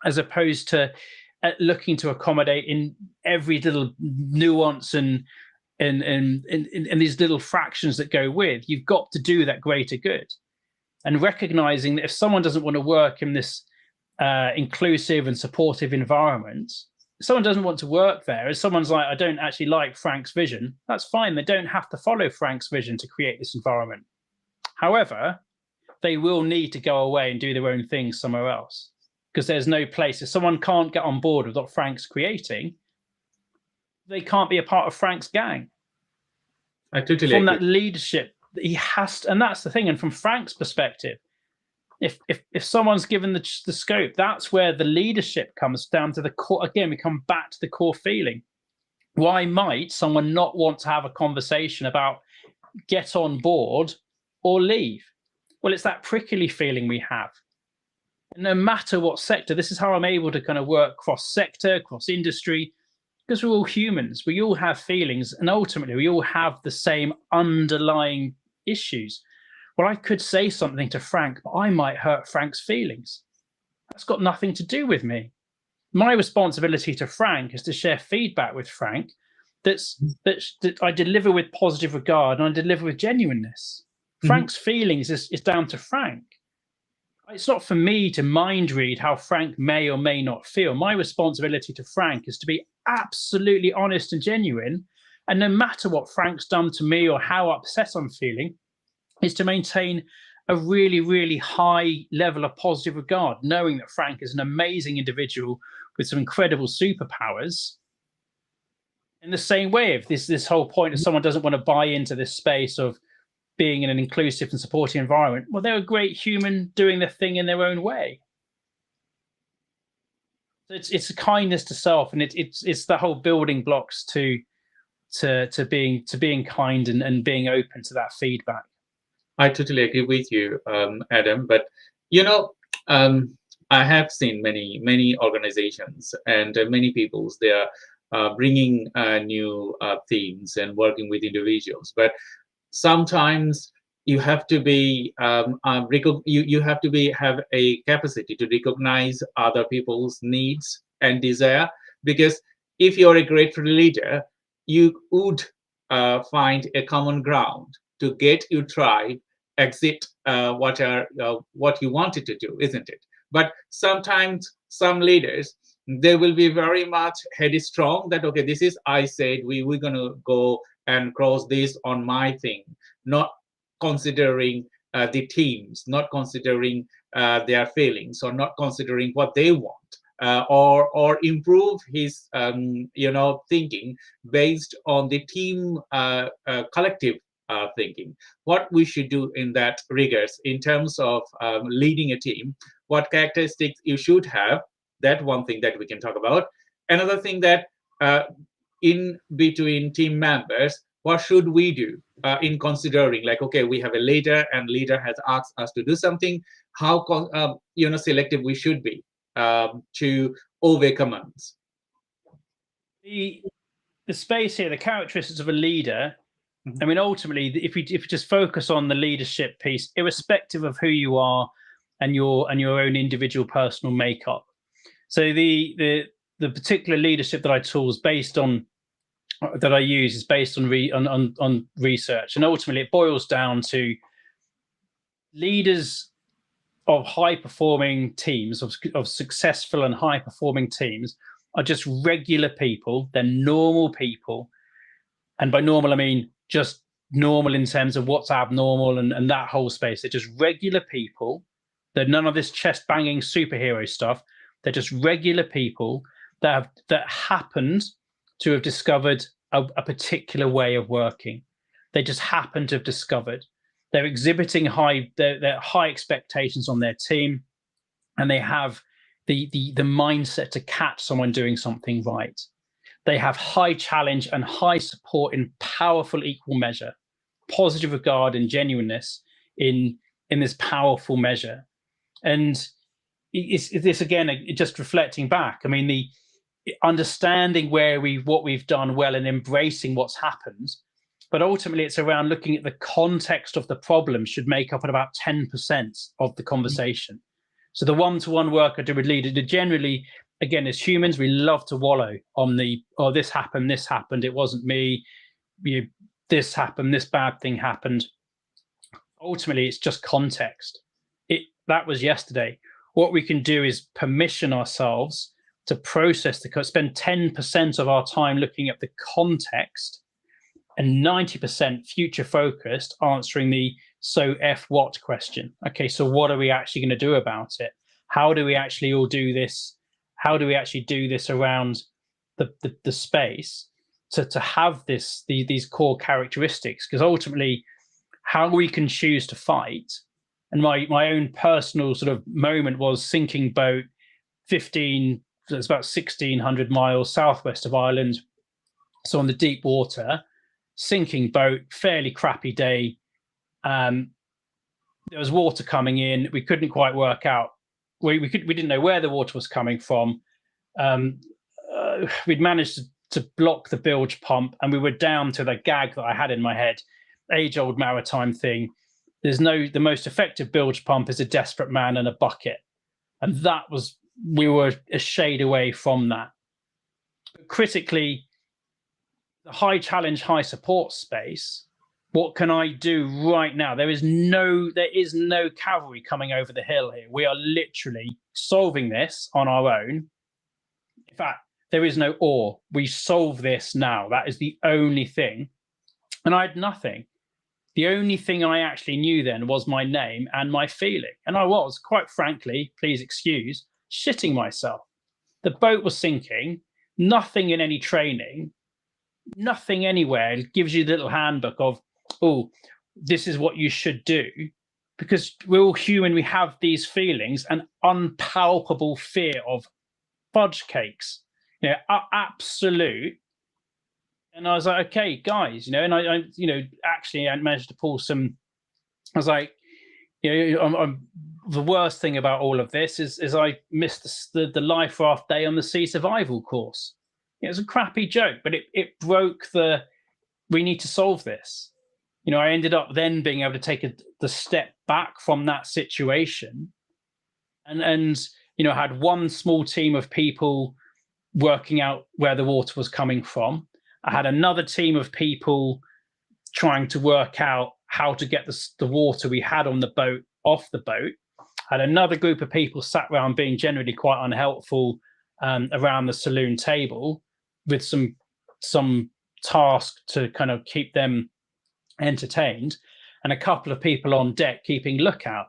Speaker 2: as opposed to looking to accommodate in every little nuance and these little fractions that go with. You've got to do that greater good, and recognizing that if someone doesn't want to work in this inclusive and supportive environment, if someone doesn't want to work there, if someone's like, I don't actually like Frank's vision, that's fine. They don't have to follow Frank's vision to create this environment. However, they will need to go away and do their own thing somewhere else, because there's no place. If someone can't get on board with what Frank's creating, they can't be a part of Frank's gang.
Speaker 1: I totally
Speaker 2: from
Speaker 1: agree.
Speaker 2: That leadership, he has to, and that's the thing. And from Frank's perspective, if someone's given the scope, that's where the leadership comes down to the core. Again, we come back to the core feeling. Why might someone not want to have a conversation about get on board or leave? Well, it's that prickly feeling we have. And no matter what sector, this is how I'm able to kind of work cross sector, cross industry, because we're all humans. We all have feelings, and ultimately we all have the same underlying issues. Well, I could say something to Frank, but I might hurt Frank's feelings. That's got nothing to do with me. My responsibility to Frank is to share feedback with Frank that I deliver with positive regard and I deliver with genuineness. Mm-hmm. Frank's feelings is down to Frank. It's not for me to mind read how Frank may or may not feel. My responsibility to Frank is to be absolutely honest and genuine. And no matter what Frank's done to me or how upset I'm feeling, is to maintain a really, really high level of positive regard, knowing that Frank is an amazing individual with some incredible superpowers. In the same way, if this whole point of someone doesn't want to buy into this space of being in an inclusive and supportive environment, well, they're a great human doing their thing in their own way. It's a kindness to self, and it's the whole building blocks to being kind and being open to that feedback.
Speaker 1: I totally agree with you, Adam. But I have seen many organizations and many peoples. They are bringing new themes and working with individuals. But sometimes you have to be you have to have a capacity to recognize other people's needs and desire. Because if you're a great leader, you would find a common ground to get you tribe exit what you wanted to do, isn't it? But sometimes some leaders, they will be very much headstrong that, okay, this is, I said, we're going to go and cross this on my thing, not considering the teams, not considering their feelings, or not considering what they want, or improve his thinking based on the team collective thinking. What we should do in that regards in terms of leading a team, what characteristics you should have, that one thing that we can talk about. Another thing that in between team members, what should we do in considering, like, okay, we have a leader and leader has asked us to do something, how selective we should be to obey commands.
Speaker 2: The space here, the characteristics of a leader, I mean, ultimately, if you just focus on the leadership piece, irrespective of who you are and your own individual personal makeup. So the particular leadership that I use is based on research, and ultimately it boils down to leaders of high performing teams, of successful and high performing teams, are just regular people. They're normal people, and by normal I mean just normal in terms of what's abnormal and that whole space. They're just regular people. They're none of this chest banging superhero stuff. They're just regular people that happened to have discovered a particular way of working. They just happen to have discovered. They're exhibiting high expectations on their team, and they have the mindset to catch someone doing something right. They have high challenge and high support in powerful equal measure, positive regard and genuineness in this powerful measure. And it's this again, just reflecting back. I mean, the understanding what we've done well and embracing what's happened, but ultimately it's around looking at the context of the problem should make up at about 10% of the conversation. So the one-to-one work I do with leaders, generally, again, as humans, we love to wallow on this happened, it wasn't me, this happened, this bad thing happened. Ultimately, it's just context. That was yesterday. What we can do is permission ourselves to process spend 10% of our time looking at the context and 90% future focused answering the so F what question. Okay, so what are we actually going to do about it? How do we actually all do this? How do we actually do this around the space to have these core characteristics? Because ultimately, how we can choose to fight. And my own personal sort of moment was sinking boat, it's about 1,600 miles southwest of Ireland, so on the deep water, sinking boat, fairly crappy day. There was water coming in. We couldn't quite work out. We didn't know where the water was coming from. We'd managed to block the bilge pump, and we were down to the gag that I had in my head, age-old maritime thing. The most effective bilge pump is a desperate man and a bucket, and we were a shade away from that. But critically, the high challenge, high support space. What can I do right now? There is no cavalry coming over the hill here. We are literally solving this on our own. In fact, there is no or. We solve this now. That is the only thing. And I had nothing. The only thing I actually knew then was my name and my feeling. And I was, quite frankly, please excuse, shitting myself. The boat was sinking, nothing in any training, nothing anywhere. It gives you the little handbook of, oh, this is what you should do. Because we're all human, we have these feelings, an unpalpable fear of fudge cakes, absolute. And I was like, okay, guys, and I actually I managed to pull some. I was like, I'm the worst thing about all of this is I missed the life raft day on the sea survival course. It was a crappy joke, but it broke we need to solve this. I ended up then being able to take the step back from that situation, and had one small team of people working out where the water was coming from. I had another team of people trying to work out how to get the water we had on the boat off the boat. I had another group of people sat around being generally quite unhelpful around the saloon table with some task to kind of keep them entertained. and a couple of people on deck keeping lookout.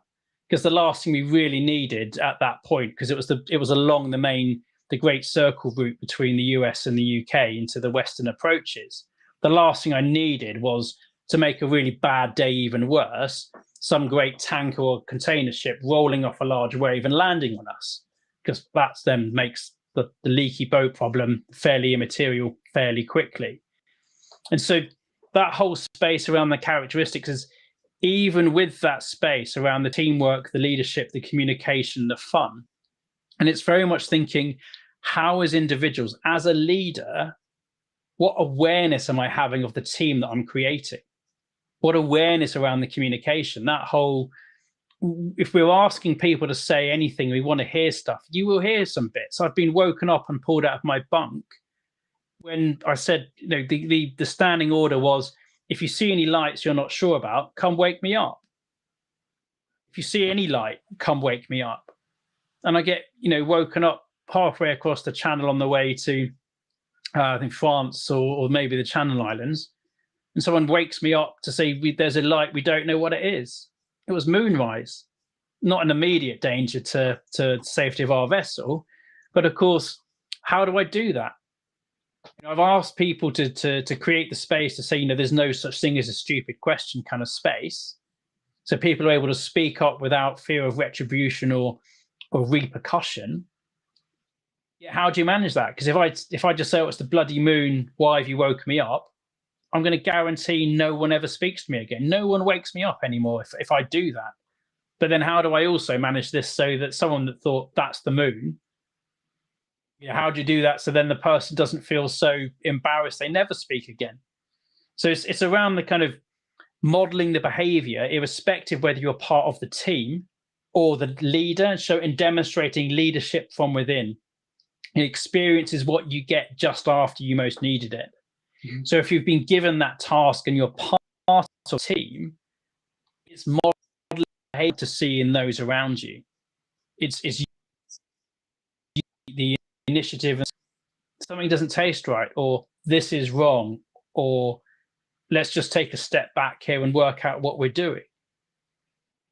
Speaker 2: Because the last thing we really needed at that point, because it was along the Great Circle route between the US and the UK into the western approaches. The last thing I needed was to make a really bad day even worse, some great tanker or container ship rolling off a large wave and landing on us, because that then makes the leaky boat problem fairly immaterial fairly quickly. And so that whole space around the characteristics is, even with that space around the teamwork, the leadership, the communication, the fun. And it's very much thinking, how as individuals, as a leader, what awareness am I having of the team that I'm creating? What awareness around the communication? That whole, if we're asking people to say anything, we want to hear stuff, you will hear some bits. I've been woken up and pulled out of my bunk when I said, the standing order was, if you see any lights you're not sure about, come wake me up. If you see any light, come wake me up. And I get, woken up halfway across the channel on the way to, I think, France or maybe the Channel Islands. And someone wakes me up to say, there's a light, we don't know what it is. It was moonrise, not an immediate danger to the safety of our vessel. But of course, how do I do that? I've asked people to create the space to say, there's no such thing as a stupid question kind of space. So people are able to speak up without fear of retribution or repercussion. Yeah, how do you manage that? Because if I just say, oh, it's the bloody moon, why have you woke me up? I'm going to guarantee no one ever speaks to me again. No one wakes me up anymore if I do that. But then how do I also manage this so that someone that thought that's the moon, how do you do that so then the person doesn't feel so embarrassed they never speak again? So it's around the kind of modeling the behavior, irrespective whether you're part of the team or the leader, in demonstrating leadership from within. Experience is what you get just after you most needed it. Mm-hmm. So if you've been given that task and you're part of the team, it's modeling behavior to see in those around you. It's the initiative, something doesn't taste right, or this is wrong, or let's just take a step back here and work out what we're doing.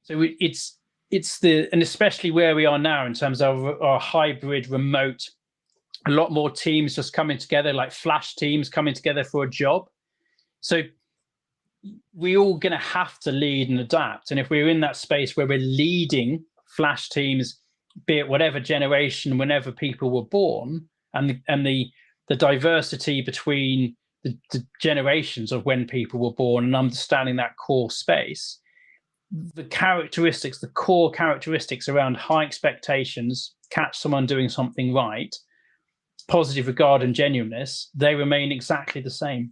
Speaker 2: So it's and especially where we are now in terms of our hybrid remote, a lot more teams just coming together, like flash teams coming together for a job. So we're all going to have to lead and adapt. And if we're in that space where we're leading flash teams, be it whatever generation, whenever people were born, and the diversity between the generations of when people were born, and understanding that core space, the characteristics, the core characteristics around high expectations, catch someone doing something right, positive regard and genuineness, they remain exactly the same.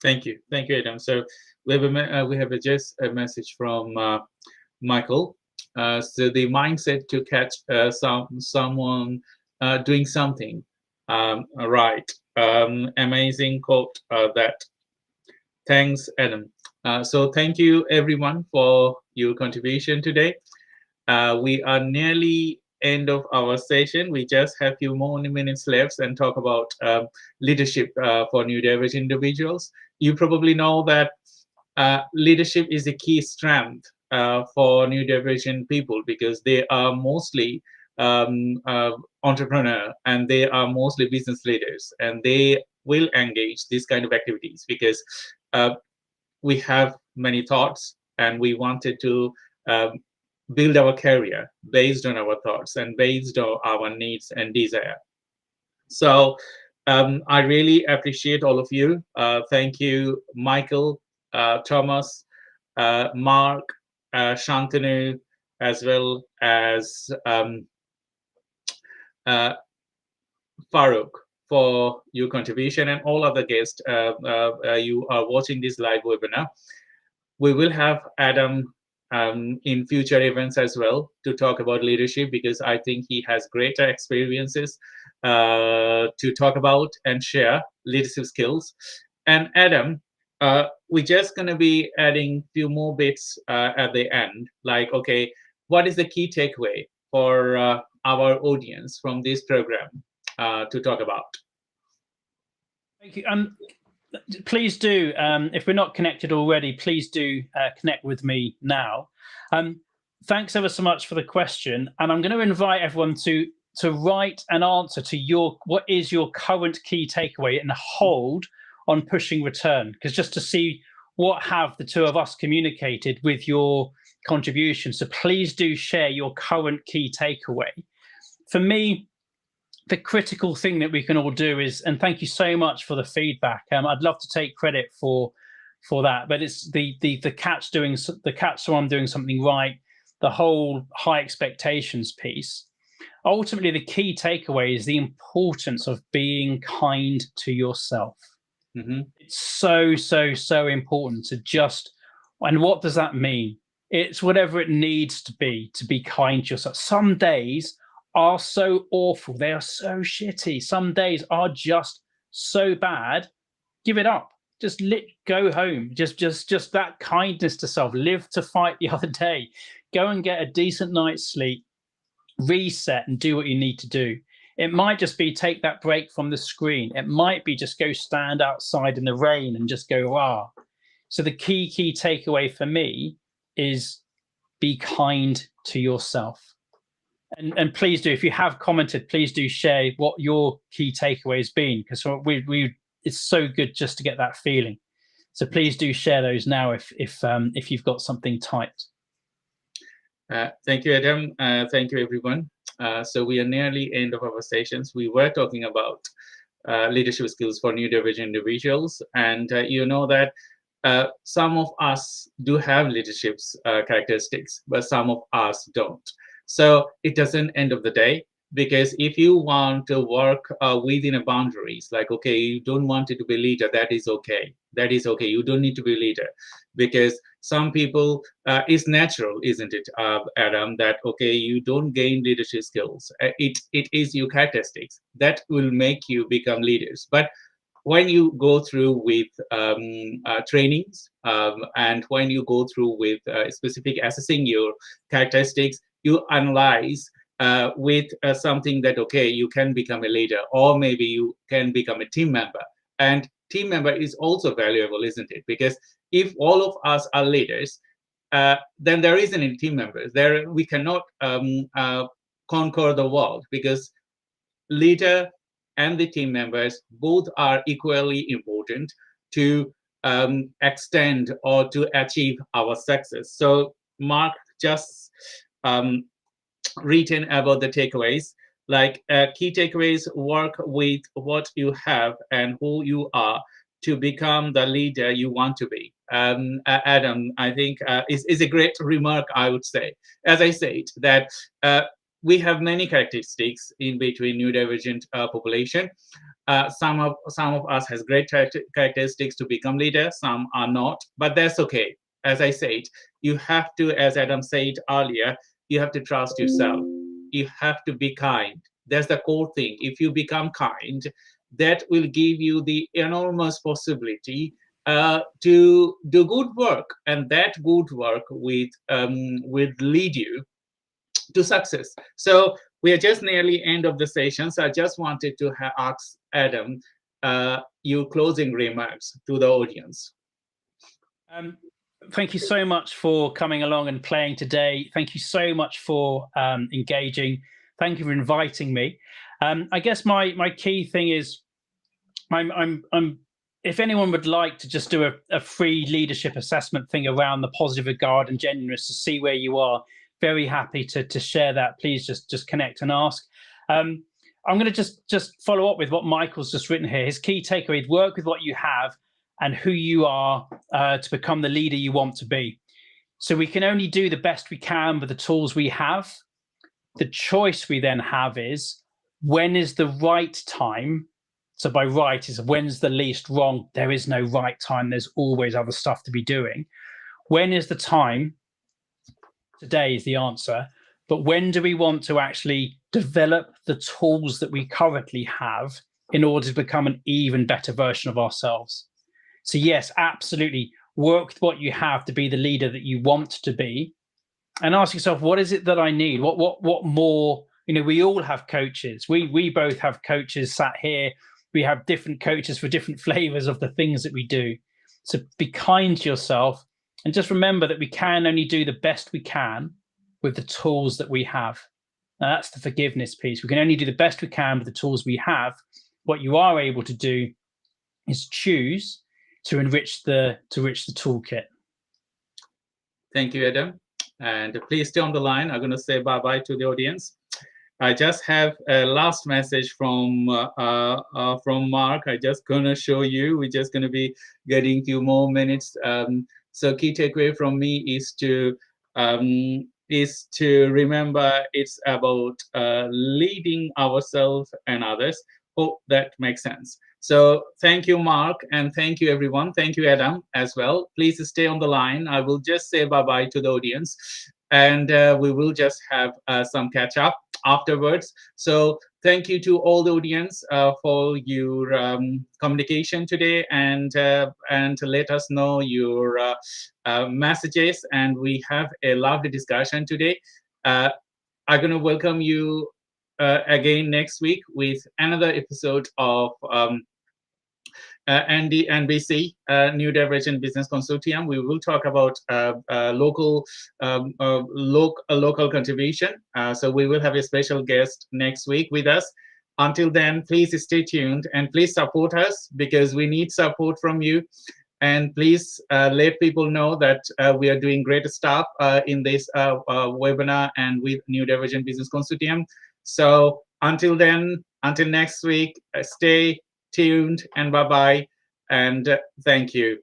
Speaker 1: Thank you, Adam. So we have just a message from Michael. So the mindset to catch someone doing something right. Amazing quote that. Thanks, Adam. So thank you everyone for your contribution today. We are nearly end of our session. We just have a few more minutes left and talk about leadership for neurodivergent individuals. You probably know that leadership is a key strength for neurodivergent people, because they are mostly entrepreneur, and they are mostly business leaders, and they will engage these kind of activities because we have many thoughts, and we wanted to build our career based on our thoughts and based on our needs and desire. So I really appreciate all of you. Thank you, Michael, Thomas, Mark, Shantanu, as well as Farooq, for your contribution, and all other guests. You are watching this live webinar. We will have Adam in future events as well to talk about leadership, because I think he has greater experiences to talk about and share leadership skills. And Adam, we're just going to be adding a few more bits at the end, like, okay, what is the key takeaway for our audience from this program to talk about?
Speaker 2: Thank you. please do. If we're not connected already, please do connect with me now. Thanks ever so much for the question, and I'm going to invite everyone to write an answer to what is your current key takeaway and hold on pushing return, because just to see what have the two of us communicated with your contribution. So please do share your current key takeaway. For me, the critical thing that we can all do is, and thank you so much for the feedback. I'd love to take credit for that, but it's the catch so I'm doing something right, the whole high expectations piece. Ultimately, the key takeaway is the importance of being kind to yourself.
Speaker 1: Mm-hmm.
Speaker 2: It's so important to just, and what does that mean? It's whatever it needs to be kind to yourself. Some days are so awful, they are so shitty. Some days are just so bad. Give it up. Just go home. Just that kindness to self. Live to fight the other day. Go and get a decent night's sleep. Reset and do what you need to do. It might just be take that break from the screen. It might be just go stand outside in the rain and just go, ah. So the key takeaway for me is be kind to yourself. And please do, if you have commented, please do share what your key takeaway has been, because it's so good just to get that feeling. So please do share those now if you've got something typed.
Speaker 1: Thank you, Adam. Thank you, everyone. So we are nearly end of our sessions. We were talking about leadership skills for neurodivergent individuals, and you know that some of us do have leadership characteristics, but some of us don't. So it doesn't end of the day, because if you want to work within a boundaries, like, okay, you don't want it to be leader, that is okay. That is okay. You don't need to be leader, because some people, it's natural, isn't it, Adam, that, okay, you don't gain leadership skills. It is your characteristics that will make you become leaders. But when you go through with trainings and when you go through with specific assessing your characteristics, you analyze with something that, okay, you can become a leader, or maybe you can become a team member. And team member is also valuable, isn't it? Because if all of us are leaders, then there isn't any team members. We cannot conquer the world, because leader and the team members both are equally important to extend or to achieve our success. So Mark just written about the takeaways, like key takeaways: work with what you have and who you are to become the leader you want to be. Adam, I think is a great remark, I would say. As I said, that we have many characteristics in between neurodivergent population. Some of us has great characteristics to become leader, some are not, but that's okay. As I said, you have to, as Adam said earlier, you have to trust yourself. You have to be kind. That's the core thing. If you become kind, that will give you the enormous possibility to do good work, and that good work will lead you to success. So we are just nearly end of the session. So I just wanted to ask Adam your closing remarks to the audience.
Speaker 2: Thank you so much for coming along and playing today. Thank you so much for engaging. Thank you for inviting me. I guess my key thing is, I'm if anyone would like to just do a free leadership assessment thing around the positive regard and genuineness to see where you are, very happy to share that. Please just connect and ask. I'm going to just follow up with what Michael's just written here. His key takeaway: work with what you have and who you are to become the leader you want to be. So we can only do the best we can with the tools we have. The choice we then have is, when is the right time? So by right is when's the least wrong. There is no right time. There's always other stuff to be doing. When is the time? Today is the answer. But when do we want to actually develop the tools that we currently have in order to become an even better version of ourselves? So yes, absolutely, work with what you have to be the leader that you want to be, and ask yourself, what is it that I need? What more? You know, we all have coaches. We both have coaches sat here We have different coaches for different flavors of the things that we do. So be kind to yourself, and just remember that we can only do the best we can with the tools that we have. Now, that's the forgiveness piece. We can only do the best we can with the tools we have. What you are able to do is choose to enrich the toolkit.
Speaker 1: Thank you, Adam. And please stay on the line. I'm going to say bye-bye to the audience. I just have a last message from Mark. I just going to show you. We're just going to be getting a few more minutes. So key takeaway from me is to remember it's about leading ourselves and others. Hope that makes sense. So thank you, Mark, and thank you, everyone. Thank you, Adam, as well. Please stay on the line. I will just say bye-bye to the audience, and we will just have some catch-up afterwards. So thank you to all the audience for your communication today, and let us know your messages. And we have a lovely discussion today. I'm going to welcome you again next week with another episode of NBC, Neurodivergent Business Consortium. We will talk about local contribution. So we will have a special guest next week with us. Until then, please stay tuned and please support us, because we need support from you. And please let people know that we are doing great stuff in this webinar and with Neurodivergent Business Consortium. So until then, until next week, stay tuned and bye-bye, and thank you.